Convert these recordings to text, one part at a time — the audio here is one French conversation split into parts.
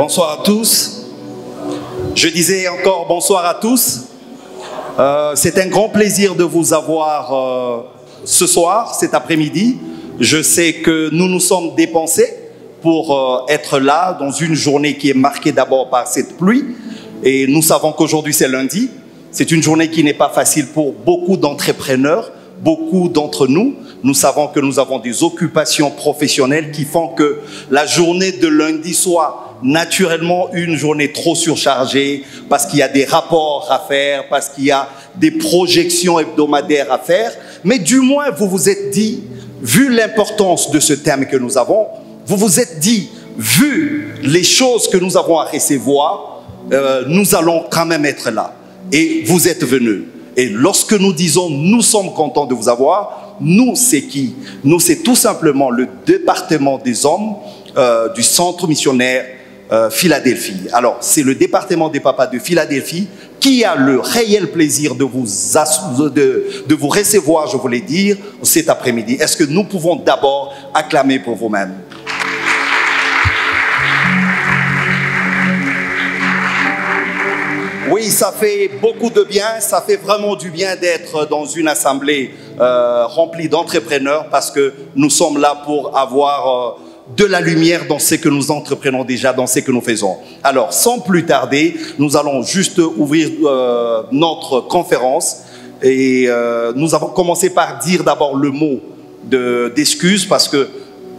Bonsoir à tous. Je disais encore bonsoir à tous. C'est un grand plaisir de vous avoir ce soir, cet après-midi. Je sais que nous nous sommes dépensés pour être là dans une journée qui est marquée d'abord par cette pluie. Et nous savons qu'aujourd'hui c'est lundi. C'est une journée qui n'est pas facile pour beaucoup d'entrepreneurs, beaucoup d'entre nous. Nous savons que nous avons des occupations professionnelles qui font que la journée de lundi soit naturellement une journée trop surchargée parce qu'il y a des rapports à faire, parce qu'il y a des projections hebdomadaires à faire. Mais du moins, vous vous êtes dit, vu l'importance de ce thème que nous avons, vous vous êtes dit, vu les choses que nous avons à recevoir, nous allons quand même être là. Et vous êtes venus. Et lorsque nous disons, nous sommes contents de vous avoir, nous, c'est qui? Nous, c'est tout simplement le département des hommes du centre missionnaire Philadelphie. Alors, c'est le département des papas de Philadelphie qui a le réel plaisir de vous recevoir, je voulais dire, cet après-midi. Est-ce que nous pouvons d'abord acclamer pour vous-même? Oui, ça fait beaucoup de bien, ça fait vraiment du bien d'être dans une assemblée remplie d'entrepreneurs parce que nous sommes là pour avoir de la lumière dans ce que nous entreprenons déjà, dans ce que nous faisons. Alors, sans plus tarder, nous allons juste ouvrir notre conférence et nous avons commencé par dire d'abord le mot d'excuse parce que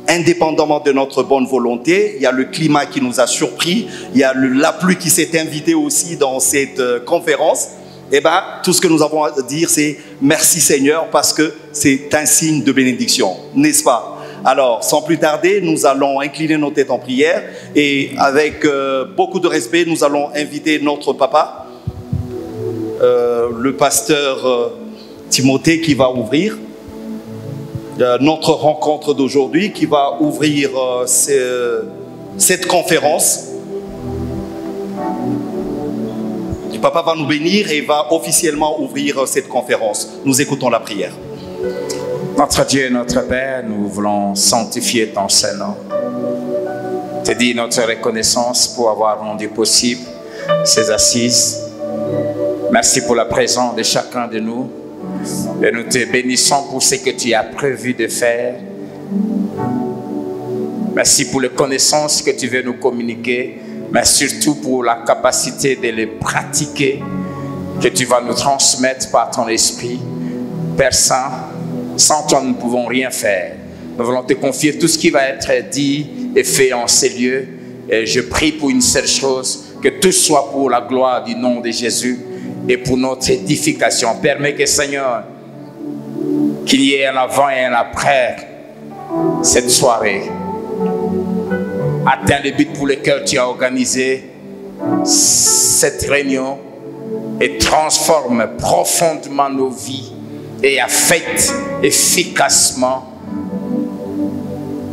indépendamment de notre bonne volonté, il y a le climat qui nous a surpris, il y a la pluie qui s'est invitée aussi dans cette conférence. Eh bien, tout ce que nous avons à dire, c'est merci Seigneur parce que c'est un signe de bénédiction, n'est-ce pas? Alors, sans plus tarder, nous allons incliner nos têtes en prière et avec beaucoup de respect, nous allons inviter notre papa, le pasteur Timothée qui va ouvrir notre rencontre d'aujourd'hui, qui va ouvrir cette conférence. Le papa va nous bénir et va officiellement ouvrir cette conférence. Nous écoutons la prière. Notre Dieu et notre Père, nous voulons sanctifier ton Saint-Nom. Te dire notre reconnaissance pour avoir rendu possible ces assises. Merci pour la présence de chacun de nous. Et nous te bénissons pour ce que tu as prévu de faire. Merci pour les connaissances que tu veux nous communiquer, mais surtout pour la capacité de les pratiquer, que tu vas nous transmettre par ton esprit. Père Saint, sans toi, nous ne pouvons rien faire. Nous voulons te confier tout ce qui va être dit et fait en ces lieux. Et je prie pour une seule chose, que tout soit pour la gloire du nom de Jésus et pour notre édification. Permets que, Seigneur, qu'il y ait un avant et un après cette soirée. Atteins le but pour lequel tu as organisé cette réunion et transforme profondément nos vies et affecte efficacement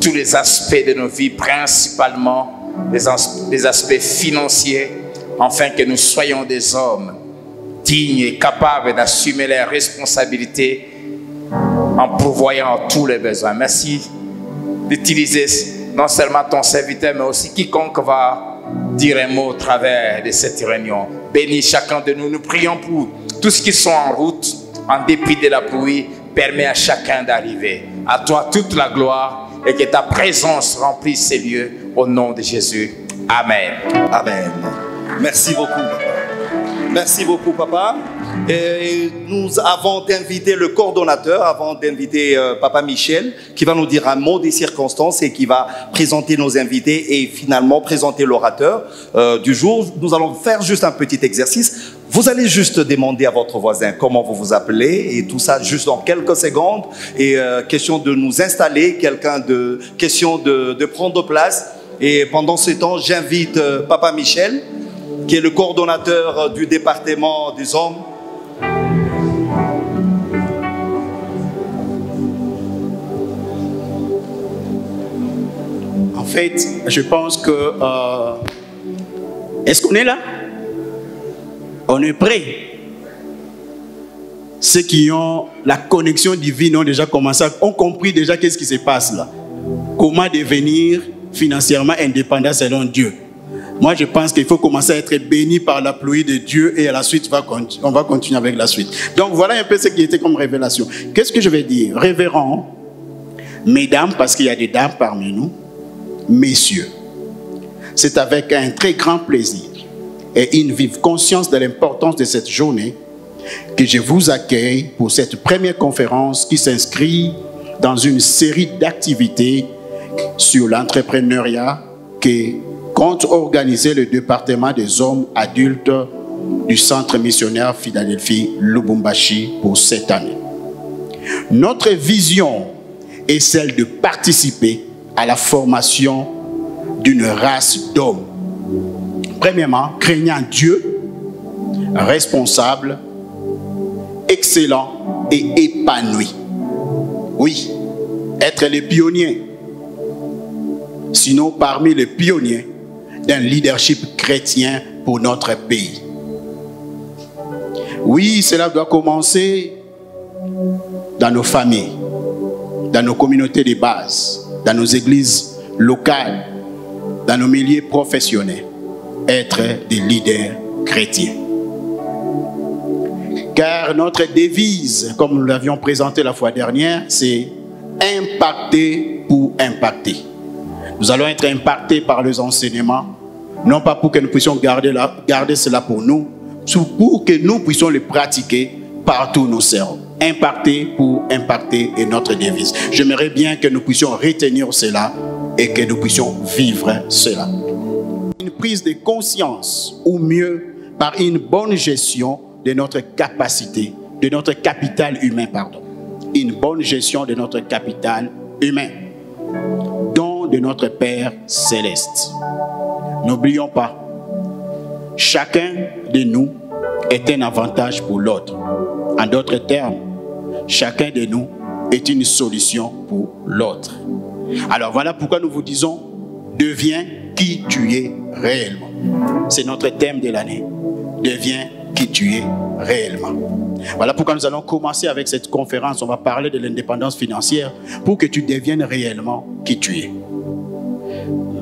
tous les aspects de nos vies, principalement les aspects financiers, afin que nous soyons des hommes dignes et capables d'assumer leurs responsabilités en pourvoyant tous les besoins. Merci d'utiliser non seulement ton serviteur, mais aussi quiconque va dire un mot au travers de cette réunion. Bénis chacun de nous. Nous prions pour tous ceux qui sont en route, en dépit de la pluie. Permets à chacun d'arriver. À toi toute la gloire et que ta présence remplisse ces lieux au nom de Jésus. Amen. Amen. Merci beaucoup. Merci beaucoup, papa. Et nous avons invité le coordonnateur, avant d'inviter papa Michel, qui va nous dire un mot des circonstances et qui va présenter nos invités et finalement présenter l'orateur du jour. Nous allons faire juste un petit exercice. Vous allez juste demander à votre voisin comment vous vous appelez et tout ça juste dans quelques secondes. Et question de nous installer, question de prendre place. Et pendant ce temps, j'invite papa Michel, qui est le coordonnateur du département des hommes. En fait, je pense que... Est-ce qu'on est là? On est prêt. Ceux qui ont la connexion divine ont déjà commencé, ont compris déjà qu'est-ce qui se passe là. Comment devenir financièrement indépendant selon Dieu. Moi, je pense qu'il faut commencer à être béni par la pluie de Dieu et à la suite, on va continuer avec la suite. Donc, voilà un peu ce qui était comme révélation. Qu'est-ce que je vais dire? Révérend, mesdames, parce qu'il y a des dames parmi nous, messieurs. C'est avec un très grand plaisir et une vive conscience de l'importance de cette journée que je vous accueille pour cette première conférence qui s'inscrit dans une série d'activités sur l'entrepreneuriat que compte organiser le département des hommes adultes du Centre missionnaire Philadelphie Lubumbashi pour cette année. Notre vision est celle de participer à la formation d'une race d'hommes. Premièrement, craignant Dieu, responsable, excellent et épanoui. Oui, être les pionniers. Sinon, parmi les pionniers d'un leadership chrétien pour notre pays. Oui, cela doit commencer dans nos familles, dans nos communautés de base, dans nos églises locales, dans nos milieux professionnels. Être des leaders chrétiens. Car notre devise, comme nous l'avions présenté la fois dernière, c'est impacter pour impacter. Nous allons être impactés par les enseignements, non pas pour que nous puissions garder cela pour nous, pour que nous puissions le pratiquer partout où nous serons. Impacter pour impacter est notre devise. J'aimerais bien que nous puissions retenir cela et que nous puissions vivre cela. Une prise de conscience, ou mieux, par une bonne gestion de notre capacité, de notre capital humain, pardon. Une bonne gestion de notre capital humain, don de notre Père céleste. N'oublions pas, chacun de nous est un avantage pour l'autre. En d'autres termes, chacun de nous est une solution pour l'autre. Alors voilà pourquoi nous vous disons, deviens qui tu es réellement. C'est notre thème de l'année. Deviens qui tu es réellement. Voilà pourquoi nous allons commencer avec cette conférence. On va parler de l'indépendance financière pour que tu deviennes réellement qui tu es.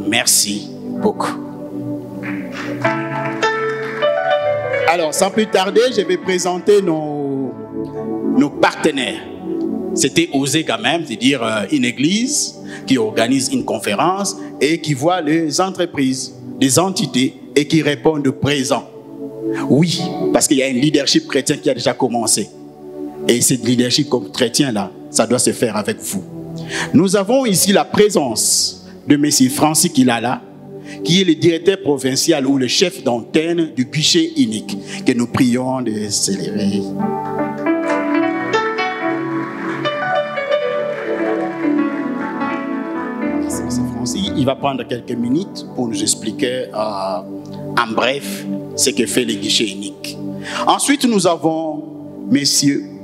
Merci beaucoup. Alors, sans plus tarder, je vais présenter nos partenaires. C'était osé quand même, c'est-à-dire une église qui organise une conférence et qui voit les entreprises, les entités et qui répondent présent. Oui, parce qu'il y a un leadership chrétien qui a déjà commencé. Et ce leadership chrétien-là, ça doit se faire avec vous. Nous avons ici la présence de M. Francis Kilala, qui est le directeur provincial ou le chef d'antenne du guichet unique, que nous prions de s'élever. Il va prendre quelques minutes pour nous expliquer en bref ce que fait le guichet unique. Ensuite, nous avons M.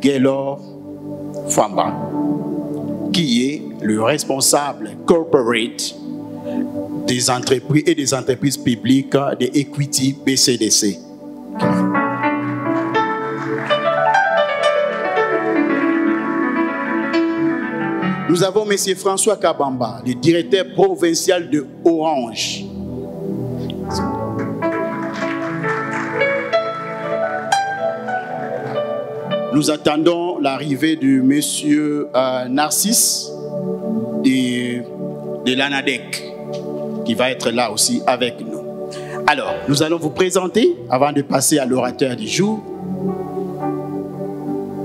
Gaylor Famba, qui est le responsable corporate des entreprises et des entreprises publiques de Equity BCDC. Nous avons M. François Kabamba, le directeur provincial de Orange. Nous attendons l'arrivée de M. Narcisse de l'ANADEC, qui va être là aussi avec nous. Alors, nous allons vous présenter, avant de passer à l'orateur du jour,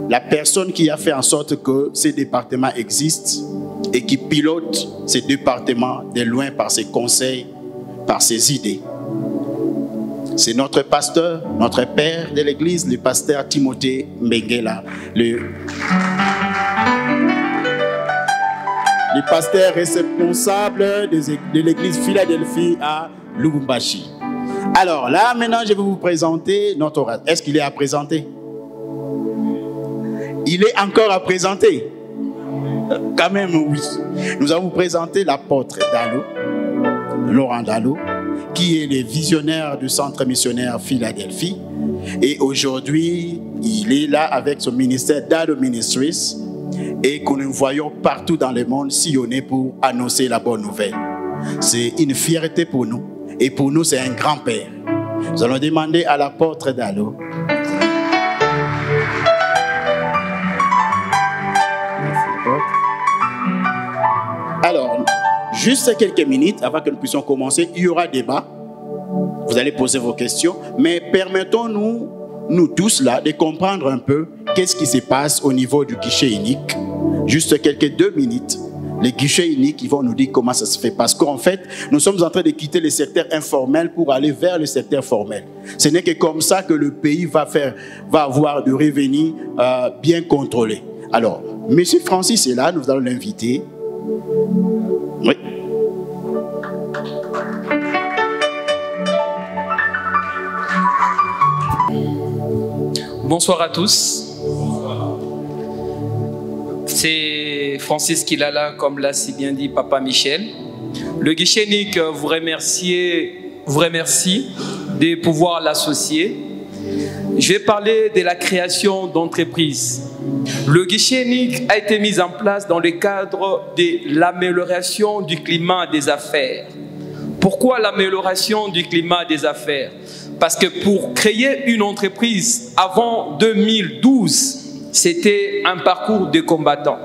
la personne qui a fait en sorte que ces départements existent et qui pilote ces départements de loin par ses conseils, par ses idées. C'est notre pasteur, notre père de l'église, le pasteur Timothée Mbengela, le pasteur responsable de l'église Philadelphie à Lubumbashi. Alors là, maintenant, je vais vous présenter notre orateur. Est-ce qu'il est à présenter? Il est encore à présenter. Quand même, oui. Nous allons vous présenter l'apôtre Dalo, Laurent Dalo, qui est le visionnaire du Centre missionnaire Philadelphie. Et aujourd'hui, il est là avec son ministère Dalo Ministries et que nous voyons partout dans le monde sillonner pour annoncer la bonne nouvelle. C'est une fierté pour nous Et pour nous, c'est un grand-père. Nous allons demander à l'apôtre Dallo. Alors, juste quelques minutes avant que nous puissions commencer, il y aura débat. Vous allez poser vos questions, mais permettons-nous, nous tous là, de comprendre un peu qu'est-ce qui se passe au niveau du guichet unique. Juste quelques 2 minutes. Les guichets uniques, ils vont nous dire comment ça se fait. Parce qu'en fait, nous sommes en train de quitter le secteur informel pour aller vers le secteur formel. Ce n'est que comme ça que le pays va avoir du revenu bien contrôlé. Alors, M. Francis est là, nous allons l'inviter. Oui. Bonsoir à tous. C'est Francis Kilala, comme l'a si bien dit Papa Michel. Le guichet unique vous remercie de pouvoir l'associer. Je vais parler de la création d'entreprises. Le guichet unique a été mis en place dans le cadre de l'amélioration du climat des affaires. Pourquoi l'amélioration du climat des affaires? Parce que pour créer une entreprise avant 2012, c'était un parcours de combattants.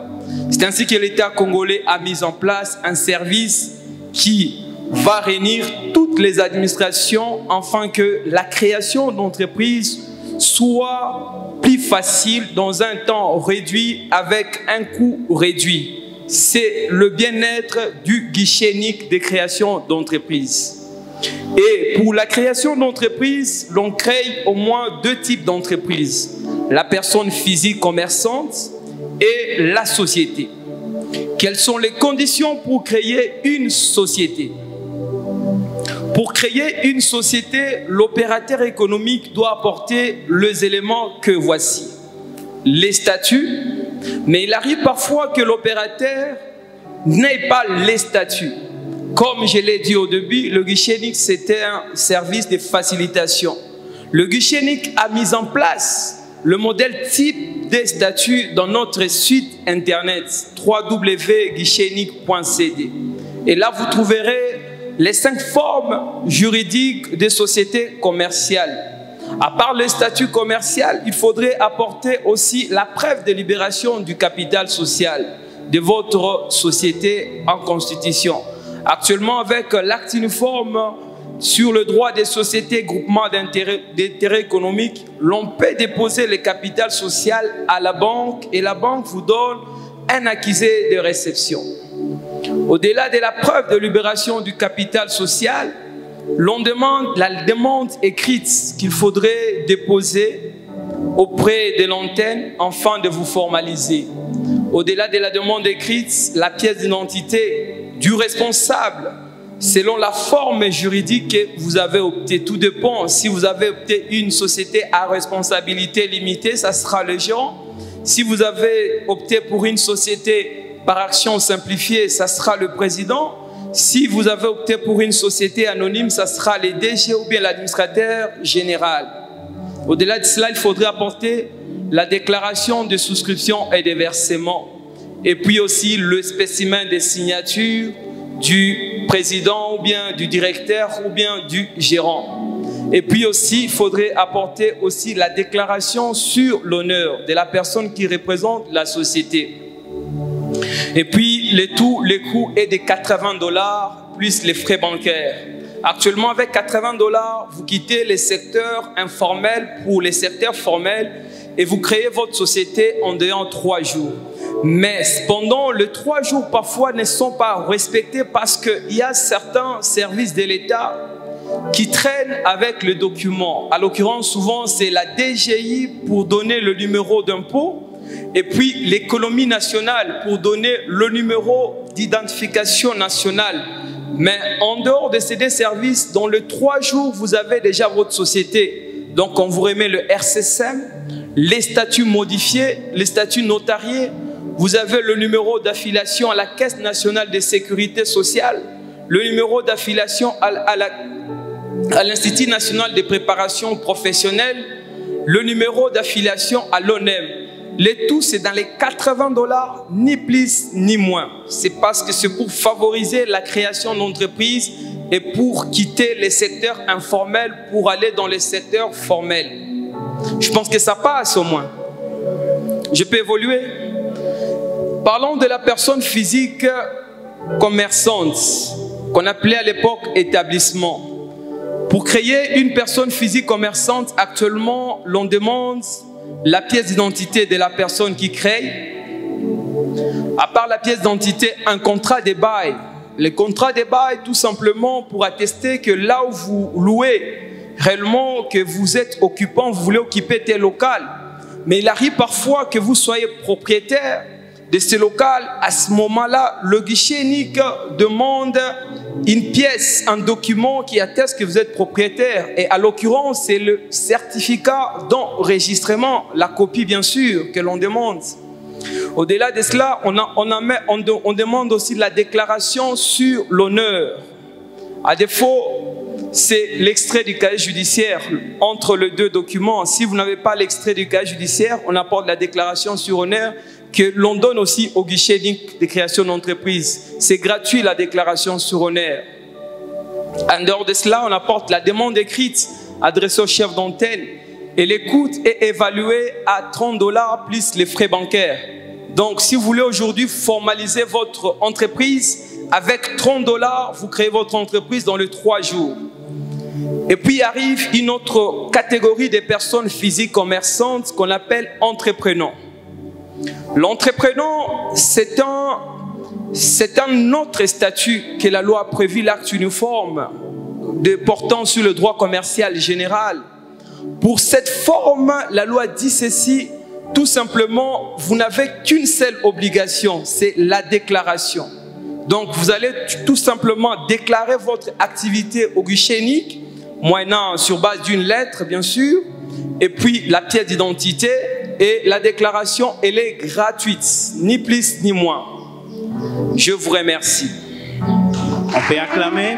C'est ainsi que l'État congolais a mis en place un service qui va réunir toutes les administrations afin que la création d'entreprises soit plus facile dans un temps réduit avec un coût réduit. C'est le bien-être du guichet unique de création d'entreprises. Et pour la création d'entreprises, l'on crée au moins 2 types d'entreprises. La personne physique commerçante et la société. Quelles sont les conditions pour créer une société? Pour créer une société, l'opérateur économique doit apporter les éléments que voici. Les statuts, mais il arrive parfois que l'opérateur n'ait pas les statuts. Comme je l'ai dit au début, le guichet unique, c'était un service de facilitation. Le guichet unique a mis en place le modèle type des statuts dans notre site internet www.guichetunique.cd. Et là, vous trouverez les 5 formes juridiques des sociétés commerciales. À part le statut commercial, il faudrait apporter aussi la preuve de libération du capital social de votre société en constitution. Actuellement, avec l'acte uniforme sur le droit des sociétés groupements d'intérêt économique, l'on peut déposer le capital social à la banque et la banque vous donne un accusé de réception. Au-delà de la preuve de libération du capital social, l'on demande la demande écrite qu'il faudrait déposer auprès de l'antenne afin de vous formaliser. Au-delà de la demande écrite, la pièce d'identité du responsable, selon la forme juridique que vous avez opté. Tout dépend. Si vous avez opté une société à responsabilité limitée, ça sera le gérant. Si vous avez opté pour une société par action simplifiée, ça sera le président. Si vous avez opté pour une société anonyme, ça sera les DG ou bien l'administrateur général. Au-delà de cela, il faudrait apporter la déclaration de souscription et de versement. Et puis aussi le spécimen des signatures du président ou bien du directeur ou bien du gérant. Et puis aussi, il faudrait apporter aussi la déclaration sur l'honneur de la personne qui représente la société. Et puis, le coût est de 80 $ plus les frais bancaires. Actuellement, avec 80 $, vous quittez les secteurs informels pour les secteurs formels et vous créez votre société en dehors de 3 jours. Mais cependant, les 3 jours parfois ne sont pas respectés parce qu'il y a certains services de l'État qui traînent avec le document. À l'occurrence, souvent, c'est la DGI pour donner le numéro d'impôt et puis l'économie nationale pour donner le numéro d'identification nationale. Mais en dehors de ces 2 services, dans les 3 jours, vous avez déjà votre société. Donc, on vous remet le RCSM, les statuts modifiés, les statuts notariés. Vous avez le numéro d'affiliation à la Caisse nationale de sécurité sociale, le numéro d'affiliation à l'Institut national de préparation professionnelle, le numéro d'affiliation à l'ONEM. Le tout, c'est dans les 80 $, ni plus ni moins. C'est parce que c'est pour favoriser la création d'entreprises et pour quitter les secteurs informels pour aller dans les secteurs formels. Je pense que ça passe au moins. Je peux évoluer. Parlons de la personne physique commerçante, qu'on appelait à l'époque établissement. Pour créer une personne physique commerçante, actuellement, l'on demande la pièce d'identité de la personne qui crée. À part la pièce d'identité, un contrat de bail. Le contrat de bail, tout simplement pour attester que là où vous louez, réellement que vous êtes occupant, vous voulez occuper tel local. Mais il arrive parfois que vous soyez propriétaire de ce local. À ce moment-là, le guichet unique demande une pièce, un document qui atteste que vous êtes propriétaire. Et à l'occurrence, c'est le certificat d'enregistrement, la copie bien sûr, que l'on demande. Au-delà de cela, on demande aussi la déclaration sur l'honneur. À défaut, c'est l'extrait du casier judiciaire entre les deux documents. Si vous n'avez pas l'extrait du casier judiciaire, on apporte la déclaration sur honneur que l'on donne aussi au guichet unique de création d'entreprise. C'est gratuit la déclaration sur honneur. En dehors de cela, on apporte la demande écrite adressée au chef d'antenne et le coût est évalué à 30 $ plus les frais bancaires. Donc, si vous voulez aujourd'hui formaliser votre entreprise, avec 30 $, vous créez votre entreprise dans les 3 jours. Et puis arrive une autre catégorie de personnes physiques commerçantes qu'on appelle entrepreneurs. L'entrepreneur, c'est un autre statut que la loi a prévu, l'acte uniforme portant sur le droit commercial général. Pour cette forme, la loi dit ceci, tout simplement, vous n'avez qu'une seule obligation, c'est la déclaration. Donc, vous allez tout simplement déclarer votre activité au guichet unique, moyennant sur base d'une lettre, bien sûr, et puis la pièce d'identité, et la déclaration, elle est gratuite, ni plus ni moins. Je vous remercie. On peut acclamer.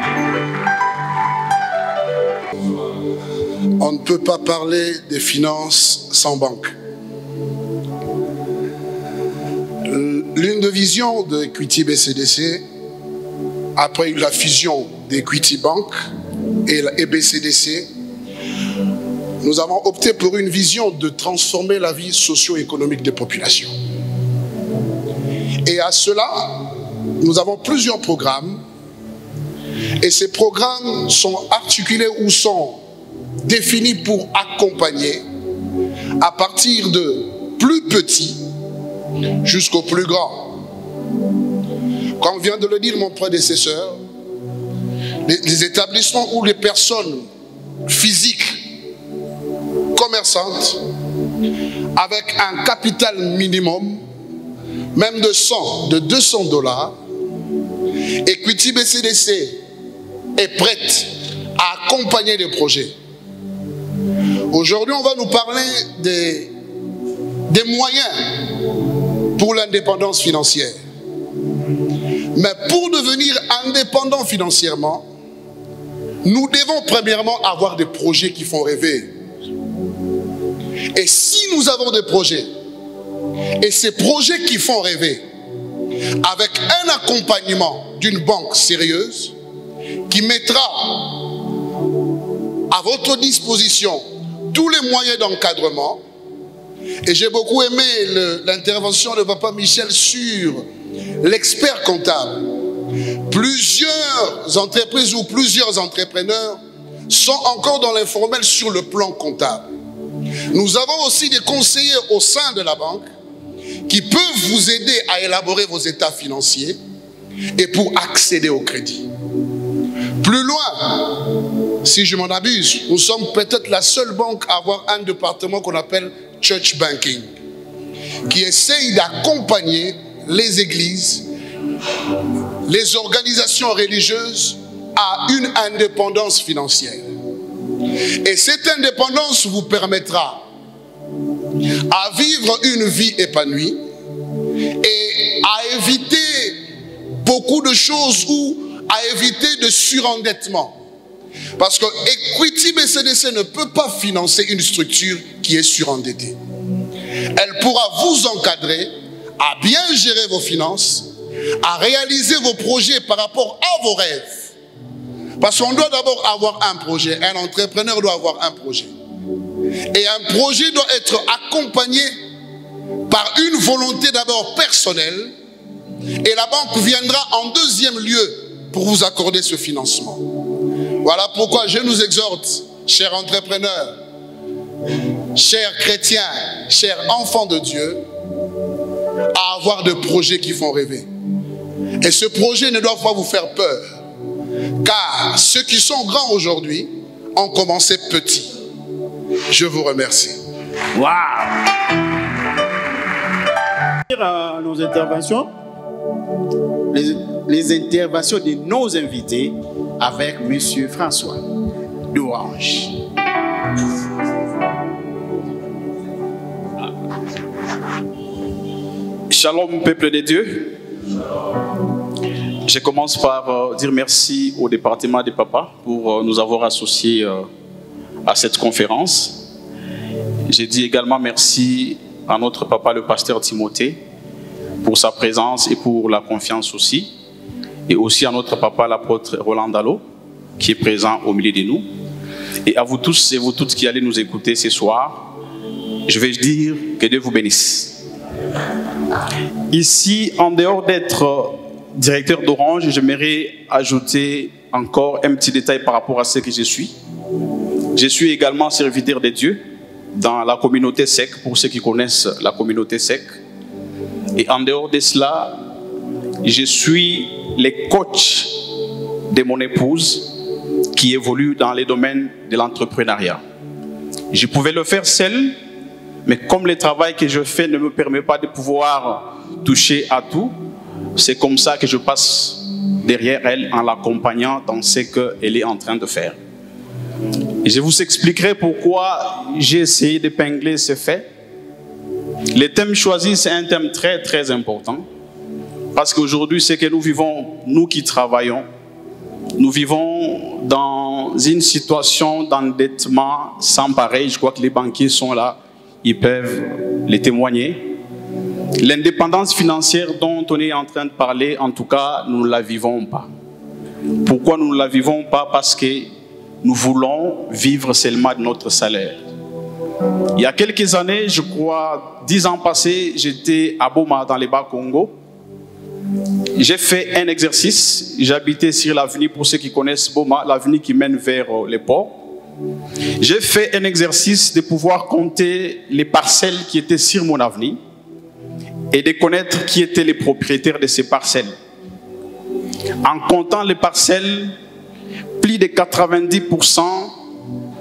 On ne peut pas parler des finances sans banque. L'une des visions de Equity BCDC, après la fusion d'Equity Bank et BCDC, nous avons opté pour une vision de transformer la vie socio-économique des populations. Et à cela, nous avons plusieurs programmes. Et ces programmes sont articulés ou sont définis pour accompagner à partir de plus petits jusqu'au plus grand. Comme vient de le dire mon prédécesseur, les établissements où les personnes physiques commerçantes avec un capital minimum, même de 100, de 200 $, Equity BCDC est prête à accompagner des projets. Aujourd'hui, on va nous parler des moyens pour l'indépendance financière. Mais pour devenir indépendant financièrement, nous devons premièrement avoir des projets qui font rêver. Et si nous avons des projets, et ces projets qui font rêver, avec un accompagnement d'une banque sérieuse, qui mettra à votre disposition tous les moyens d'encadrement. Et j'ai beaucoup aimé l'intervention de Papa Michel sur l'expert comptable. Plusieurs entreprises ou plusieurs entrepreneurs sont encore dans l'informel sur le plan comptable. Nous avons aussi des conseillers au sein de la banque qui peuvent vous aider à élaborer vos états financiers et pour accéder au crédit. Plus loin, si je m'en abuse, nous sommes peut-être la seule banque à avoir un département qu'on appelle Church Banking, qui essaye d'accompagner les églises, les organisations religieuses à une indépendance financière. Et cette indépendance vous permettra à vivre une vie épanouie et à éviter beaucoup de choses ou à éviter de surendettement. Parce que Equity BCDC ne peut pas financer une structure qui est surendettée. Elle pourra vous encadrer à bien gérer vos finances, à réaliser vos projets par rapport à vos rêves. Parce qu'on doit d'abord avoir un projet. Un entrepreneur doit avoir un projet. Et un projet doit être accompagné par une volonté d'abord personnelle. Et la banque viendra en deuxième lieu pour vous accorder ce financement. Voilà pourquoi je nous exhorte, chers entrepreneurs, chers chrétiens, chers enfants de Dieu, à avoir des projets qui font rêver. Et ce projet ne doit pas vous faire peur. Car ceux qui sont grands aujourd'hui ont commencé petits. Je vous remercie. Waouh! Nos interventions, les interventions de nos invités avec M. François d'Orange. Shalom, peuple de Dieu. Je commence par dire merci au département des papas pour nous avoir associés à cette conférence. Je dis également merci à notre papa, le pasteur Timothée, pour sa présence et pour la confiance aussi. Et aussi à notre papa, l'apôtre Roland Dallot, qui est présent au milieu de nous. Et à vous tous et vous toutes qui allez nous écouter ce soir, je vais dire que Dieu vous bénisse. Ici, en dehors d'être directeur d'Orange, j'aimerais ajouter encore un petit détail par rapport à ce que je suis. Je suis également serviteur de Dieu dans la communauté SEC, pour ceux qui connaissent la communauté SEC. Et en dehors de cela, je suis le coach de mon épouse qui évolue dans les domaines de l'entrepreneuriat. Je pouvais le faire seul, mais comme le travail que je fais ne me permet pas de pouvoir toucher à tout, c'est comme ça que je passe derrière elle en l'accompagnant dans ce qu'elle est en train de faire. Et je vous expliquerai pourquoi j'ai essayé d'épingler ce fait. Le thème choisi, c'est un thème très très important. Parce qu'aujourd'hui, ce que nous vivons, nous qui travaillons, nous vivons dans une situation d'endettement sans pareil. Je crois que les banquiers sont là, ils peuvent les témoigner. L'indépendance financière dont on est en train de parler, en tout cas, nous ne la vivons pas. Pourquoi nous ne la vivons pas? Parce que nous voulons vivre seulement de notre salaire. Il y a quelques années, je crois 10 ans passés, j'étais à Boma dans les Bas-Congo. J'ai fait un exercice. J'habitais sur l'avenue, pour ceux qui connaissent Boma, l'avenue qui mène vers les ports. J'ai fait un exercice de pouvoir compter les parcelles qui étaient sur mon avenue et de connaître qui étaient les propriétaires de ces parcelles. En comptant les parcelles, plus de 90%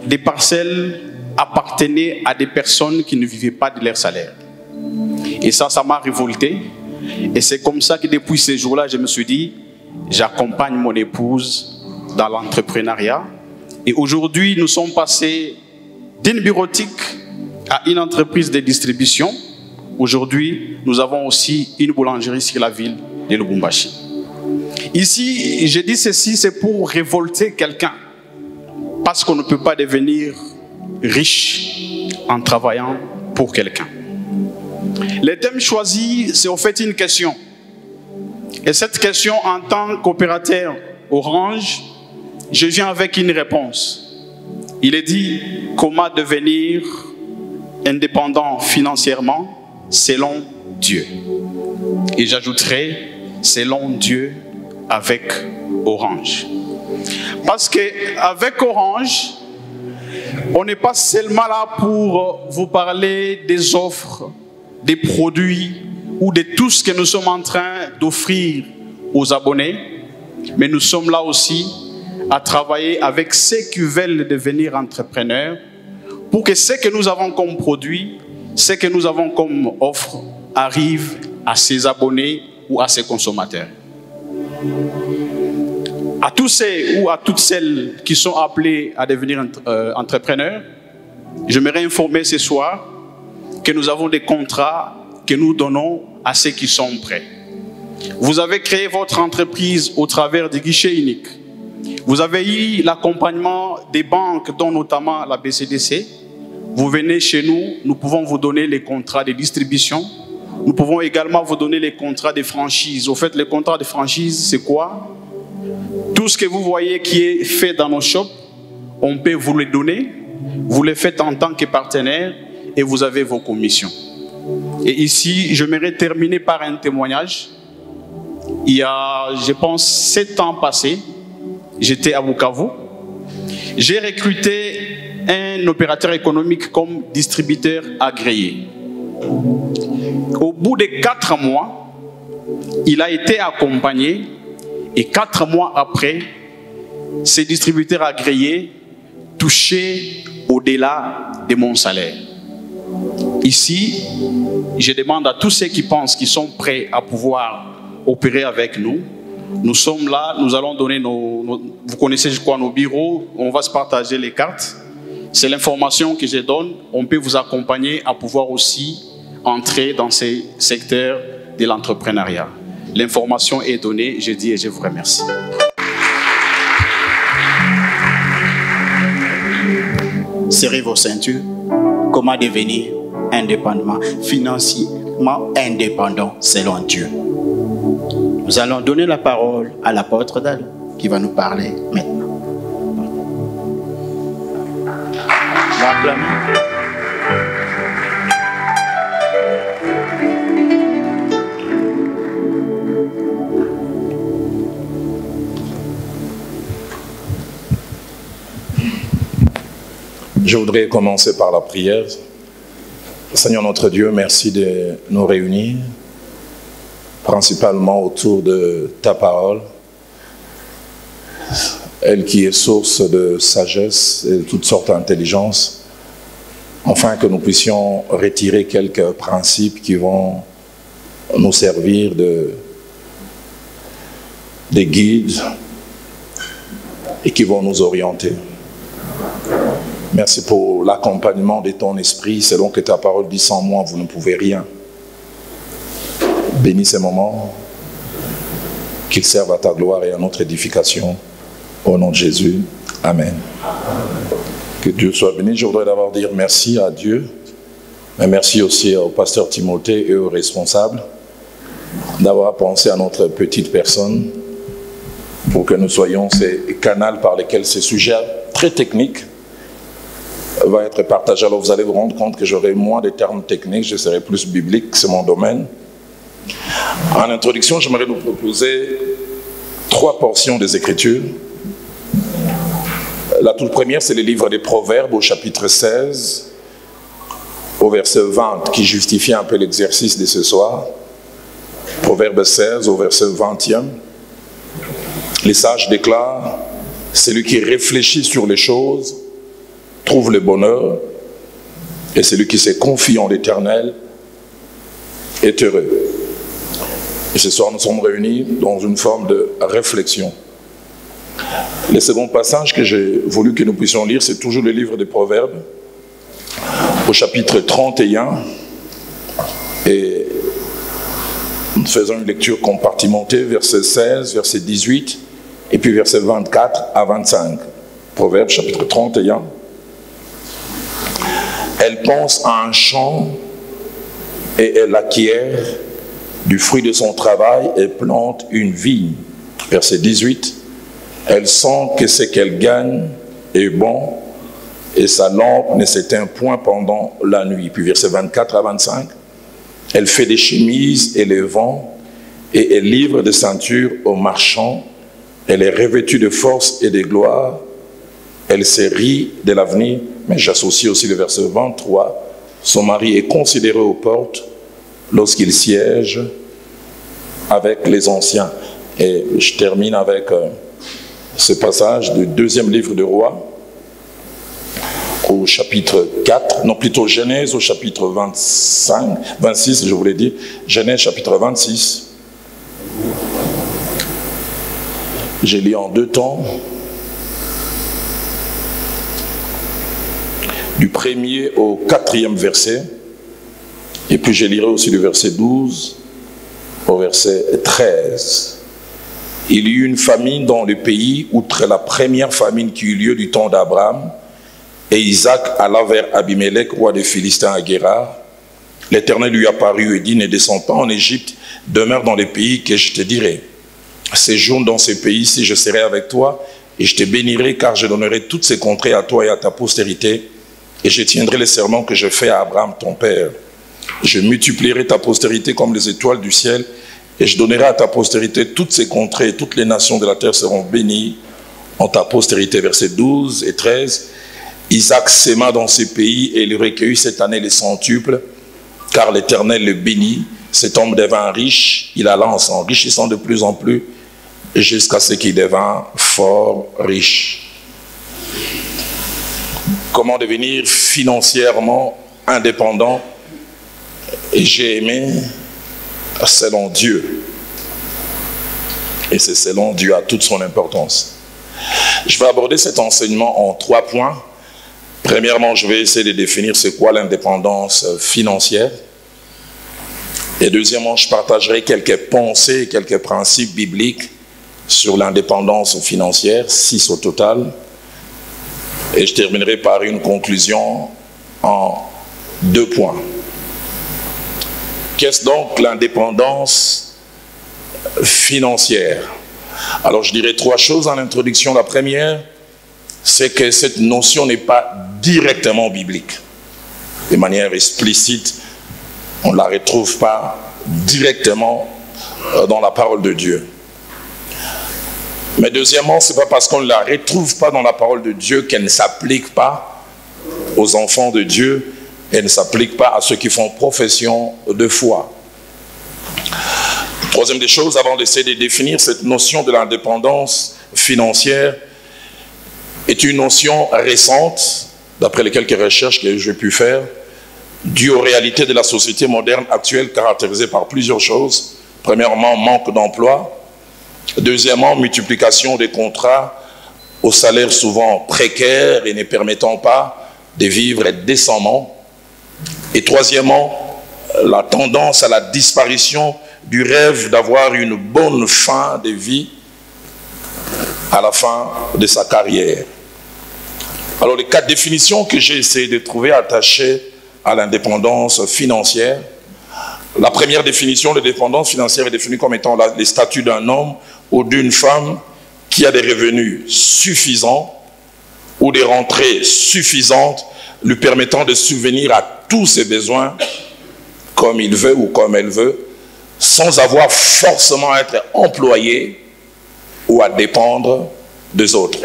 des parcelles appartenaient à des personnes qui ne vivaient pas de leur salaire. Et ça m'a révolté. Et c'est comme ça que depuis ces jours-là, je me suis dit, j'accompagne mon épouse dans l'entrepreneuriat. Et aujourd'hui, nous sommes passés d'une bureautique à une entreprise de distribution. Aujourd'hui, nous avons aussi une boulangerie sur la ville de Lubumbashi. Ici, je dis ceci, c'est pour révolter quelqu'un. Parce qu'on ne peut pas devenir riche en travaillant pour quelqu'un. Le thème choisi, c'est en fait une question. Et cette question, en tant qu'opérateur Orange, je viens avec une réponse. Il est dit, comment devenir indépendant financièrement selon Dieu. Et j'ajouterai, selon Dieu avec Orange. Parce qu'avec Orange, on n'est pas seulement là pour vous parler des offres, des produits ou de tout ce que nous sommes en train d'offrir aux abonnés, mais nous sommes là aussi à travailler avec ceux qui veulent devenir entrepreneurs pour que ce que nous avons comme produit, ce que nous avons comme offre arrive à ces abonnés ou à ces consommateurs. À tous ceux ou à toutes celles qui sont appelés à devenir entrepreneurs, j'aimerais informer ce soir que nous avons des contrats que nous donnons à ceux qui sont prêts. Vous avez créé votre entreprise au travers des guichets uniques. Vous avez eu l'accompagnement des banques, dont notamment la BCDC. Vous venez chez nous, nous pouvons vous donner les contrats de distribution. Nous pouvons également vous donner les contrats de franchise. Au fait, les contrats de franchise, c'est quoi? Tout ce que vous voyez qui est fait dans nos shops, on peut vous le donner. Vous le faites en tant que partenaire et vous avez vos commissions. Et ici, j'aimerais terminer par un témoignage. Il y a, je pense, 7 ans passés, j'étais à Bukavu. J'ai recruté un opérateur économique comme distributeur agréé. Au bout de 4 mois, il a été accompagné et 4 mois après, ce distributeur agréé touchait au-delà de mon salaire. Ici, je demande à tous ceux qui pensent qu'ils sont prêts à pouvoir opérer avec nous. Nous sommes là, nous allons donner vous connaissez je crois nos bureaux, on va se partager les cartes. C'est l'information que je donne, on peut vous accompagner à pouvoir aussi entrer dans ces secteurs de l'entrepreneuriat. L'information est donnée, je dis et je vous remercie. Serrez vos ceintures. Comment devenir indépendamment, financièrement indépendant selon Dieu. Nous allons donner la parole à l'apôtre Dalo qui va nous parler maintenant. Je voudrais commencer par la prière. Seigneur notre Dieu, merci de nous réunir, principalement autour de ta parole, elle qui est source de sagesse et de toutes sortes d'intelligence, afin que nous puissions retirer quelques principes qui vont nous servir de guides et qui vont nous orienter. Merci pour l'accompagnement de ton esprit, selon que ta parole dit sans moi, vous ne pouvez rien. Bénis ces moments, qu'ils servent à ta gloire et à notre édification. Au nom de Jésus, Amen. Que Dieu soit béni. Je voudrais d'abord dire merci à Dieu, mais merci aussi au pasteur Timothée et aux responsables d'avoir pensé à notre petite personne pour que nous soyons ces canaux par lesquels ces sujets très techniques va être partagé. Alors vous allez vous rendre compte que j'aurai moins de termes techniques, je serai plus biblique, c'est mon domaine. En introduction, j'aimerais vous proposer 3 portions des Écritures. La toute première, c'est le livre des Proverbes au chapitre 16, au verset 20, qui justifie un peu l'exercice de ce soir. Proverbe 16, au verset 20e. Les sages déclarent, celui qui réfléchit sur les choses trouve le bonheur, et celui qui se confie en l'Éternel est heureux. Et ce soir, nous sommes réunis dans une forme de réflexion. Le second passage que j'ai voulu que nous puissions lire, c'est toujours le livre des Proverbes, au chapitre 31, et nous faisons une lecture compartimentée, verset 16, verset 18, et puis verset 24 à 25. Proverbes, chapitre 31. Elle pense à un champ et elle acquiert du fruit de son travail et plante une vigne. Verset 18. Elle sent que ce qu'elle gagne est bon et sa lampe ne s'éteint point pendant la nuit. Puis verset 24 à 25. Elle fait des chemises et les vend et elle livre des ceintures aux marchands. Elle est revêtue de force et de gloire. Elle se rit de l'avenir. Mais j'associe aussi le verset 23. Son mari est considéré aux portes lorsqu'il siège avec les anciens. Et je termine avec ce passage du 2e livre de Rois, au chapitre 4, non plutôt Genèse au chapitre 26, je voulais dire, Genèse chapitre 26. J'ai lu en 2 temps. Du 1er au 4e verset, et puis je lirai aussi du verset 12 au verset 13. Il y eut une famine dans le pays, outre la première famine qui eut lieu du temps d'Abraham, et Isaac alla vers Abimelech, roi des Philistins à Guérar. L'Éternel lui apparut et dit, ne descends pas en Égypte, demeure dans les pays que je te dirai. séjourne dans ces pays si je serai avec toi, et je te bénirai car je donnerai toutes ces contrées à toi et à ta postérité, et je tiendrai les serments que je fais à Abraham ton père. Je multiplierai ta postérité comme les étoiles du ciel, et je donnerai à ta postérité toutes ces contrées, et toutes les nations de la terre seront bénies en ta postérité. Versets 12 et 13. Isaac sema dans ces pays et il recueillit cette année les centuples, car l'Éternel le bénit. Cet homme devint riche, il alla en s'enrichissant de plus en plus, jusqu'à ce qu'il devint fort riche. Comment devenir financièrement indépendant? Et j'ai aimé selon Dieu. Et c'est selon Dieu à toute son importance. Je vais aborder cet enseignement en 3 points. Premièrement, je vais essayer de définir c'est quoi l'indépendance financière. Et deuxièmement, je partagerai quelques pensées, quelques principes bibliques sur l'indépendance financière, 6 au total. Et je terminerai par une conclusion en 2 points. Qu'est-ce donc l'indépendance financière? Alors je dirais 3 choses en introduction. La première, c'est que cette notion n'est pas directement biblique. De manière explicite, on ne la retrouve pas directement dans la parole de Dieu. Mais deuxièmement, ce n'est pas parce qu'on ne la retrouve pas dans la parole de Dieu qu'elle ne s'applique pas aux enfants de Dieu, elle ne s'applique pas à ceux qui font profession de foi. Troisième des choses, avant d'essayer de définir cette notion de l'indépendance financière, est une notion récente, d'après les quelques recherches que j'ai pu faire, due aux réalités de la société moderne actuelle caractérisée par plusieurs choses. Premièrement, manque d'emploi. Deuxièmement, multiplication des contrats aux salaires souvent précaires et ne permettant pas de vivre décemment. Et troisièmement, la tendance à la disparition du rêve d'avoir une bonne fin de vie à la fin de sa carrière. Alors, les 4 définitions que j'ai essayé de trouver attachées à l'indépendance financière. La première définition de l'indépendance financière est définie comme étant les statuts d'un homme ou d'une femme qui a des revenus suffisants ou des rentrées suffisantes lui permettant de subvenir à tous ses besoins comme il veut ou comme elle veut, sans avoir forcément à être employé ou à dépendre des autres.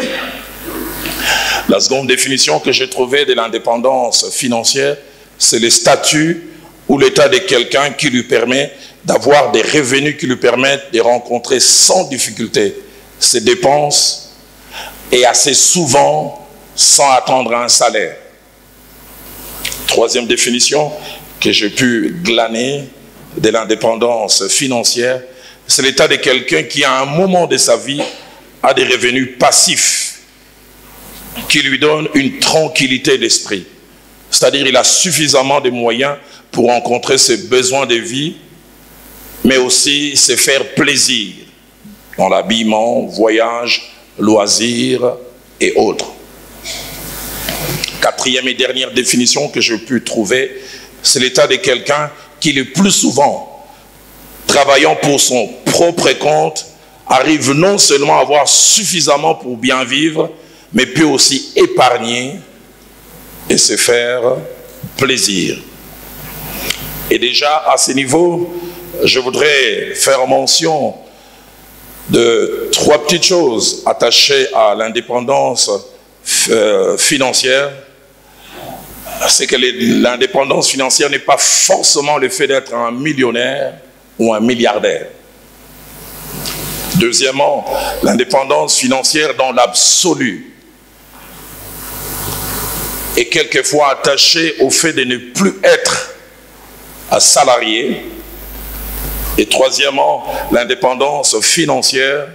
La seconde définition que j'ai trouvée de l'indépendance financière, c'est le statut ou l'état de quelqu'un qui lui permet d'avoir des revenus qui lui permettent de rencontrer sans difficulté ses dépenses et assez souvent sans attendre un salaire. Troisième définition que j'ai pu glaner de l'indépendance financière, c'est l'état de quelqu'un qui à un moment de sa vie a des revenus passifs qui lui donnent une tranquillité d'esprit. C'est-à-dire qu'il a suffisamment de moyens pour rencontrer ses besoins de vie, mais aussi se faire plaisir dans l'habillement, voyage, loisirs et autres. Quatrième et dernière définition que j'ai pu trouver, c'est l'état de quelqu'un qui le plus souvent, travaillant pour son propre compte, arrive non seulement à avoir suffisamment pour bien vivre, mais peut aussi épargner et se faire plaisir. Et déjà, à ce niveau, je voudrais faire mention de 3 petites choses attachées à l'indépendance financière. C'est que l'indépendance financière n'est pas forcément le fait d'être un millionnaire ou un milliardaire. Deuxièmement, l'indépendance financière dans l'absolu est quelquefois attachée au fait de ne plus être un salarié. Et troisièmement, l'indépendance financière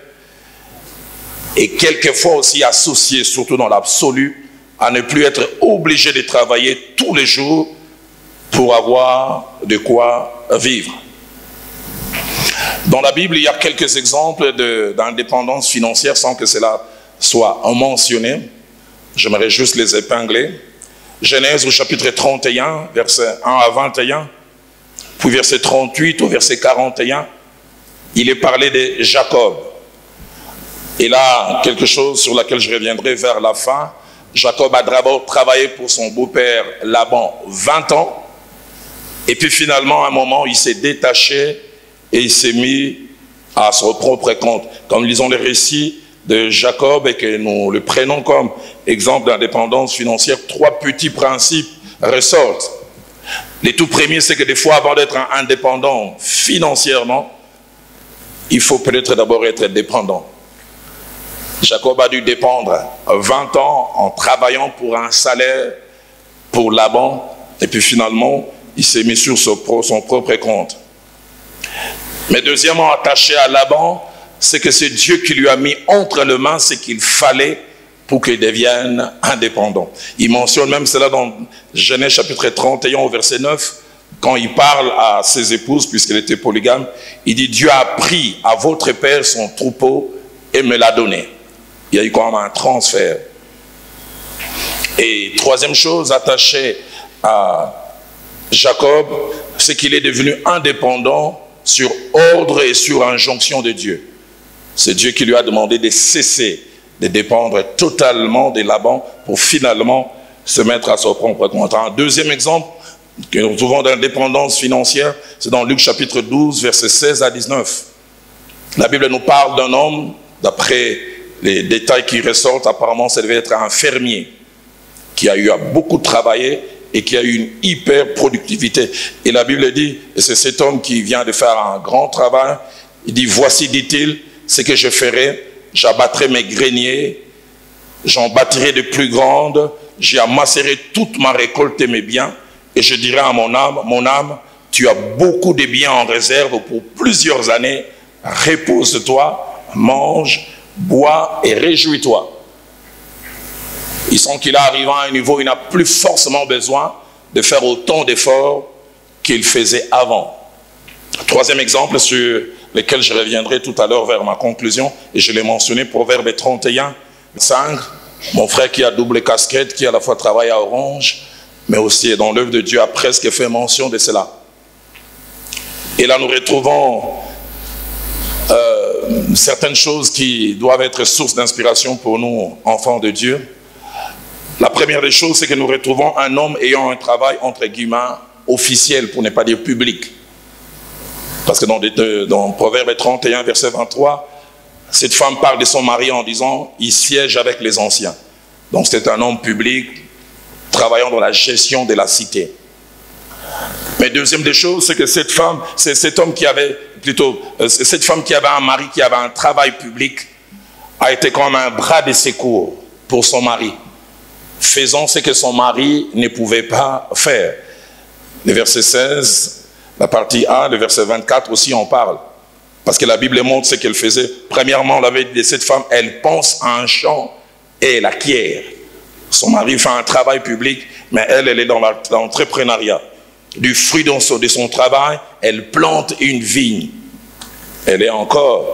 est quelquefois aussi associée, surtout dans l'absolu, à ne plus être obligé de travailler tous les jours pour avoir de quoi vivre. Dans la Bible, il y a quelques exemples d'indépendance financière sans que cela soit mentionné. J'aimerais juste les épingler. Genèse au chapitre 31, versets 1 à 21, puis verset 38 au verset 41, il est parlé de Jacob. Et là, quelque chose sur laquelle je reviendrai vers la fin. Jacob a d'abord travaillé pour son beau-père Laban 20 ans. Et puis finalement, à un moment, il s'est détaché et il s'est mis à son propre compte. Quand nous lisons les récits de Jacob et que nous le prenons comme exemple d'indépendance financière, 3 petits principes ressortent. Les tout premiers, c'est que des fois, avant d'être indépendant financièrement, il faut peut-être d'abord être dépendant. Jacob a dû dépendre 20 ans en travaillant pour un salaire pour Laban, et puis finalement, il s'est mis sur son propre compte. Mais deuxièmement, attaché à Laban, c'est que c'est Dieu qui lui a mis entre les mains ce qu'il fallait pour qu'il devienne indépendant. Il mentionne même cela dans Genèse chapitre 31 au verset 9, quand il parle à ses épouses, puisqu'elle était polygame, il dit « Dieu a pris à votre père son troupeau et me l'a donné ». Il y a eu quand même un transfert. Et troisième chose attachée à Jacob, c'est qu'il est devenu indépendant sur ordre et sur injonction de Dieu. C'est Dieu qui lui a demandé de cesser de dépendre totalement de Laban pour finalement se mettre à son propre compte. Un deuxième exemple que nous trouvons d'indépendance financière, c'est dans Luc chapitre 12, versets 16 à 19. La Bible nous parle d'un homme, d'après les détails qui ressortent, apparemment ça devait être un fermier qui a eu à beaucoup travailler et qui a eu une hyper productivité. Et la Bible dit, et c'est cet homme qui vient de faire un grand travail, il dit, voici, dit-il, ce que je ferai, j'abattrai mes greniers, j'en bâtirai de plus grandes, j'y amasserai toute ma récolte et mes biens, et je dirai à mon âme, tu as beaucoup de biens en réserve pour plusieurs années, repose-toi, mange, bois et réjouis-toi. Il sent qu'il est arrivé à un niveau où il n'a plus forcément besoin de faire autant d'efforts qu'il faisait avant. Troisième exemple sur lequel je reviendrai tout à l'heure vers ma conclusion, et je l'ai mentionné, Proverbe 31, 5, mon frère qui a double casquette, qui à la fois travaille à Orange, mais aussi dans l'œuvre de Dieu a presque fait mention de cela. Et là nous retrouvons certaines choses qui doivent être source d'inspiration pour nous, enfants de Dieu. La première des choses, c'est que nous retrouvons un homme ayant un travail, entre guillemets, officiel, pour ne pas dire public. Parce que dans Proverbe 31, verset 23, cette femme parle de son mari en disant « il siège avec les anciens ». Donc c'est un homme public, travaillant dans la gestion de la cité. Mais deuxième des choses, c'est que cette femme, c'est cet homme qui avait, cette femme qui avait un mari, qui avait un travail public, a été comme un bras de secours pour son mari, faisant ce que son mari ne pouvait pas faire. Le verset 16, la partie A, le verset 24 aussi en parle. Parce que la Bible montre ce qu'elle faisait. Premièrement, on avait dit de cette femme, elle pense à un champ et elle acquiert. Son mari fait un travail public, mais elle est dans l'entrepreneuriat. Du fruit de son travail, elle plante une vigne. Elle est encore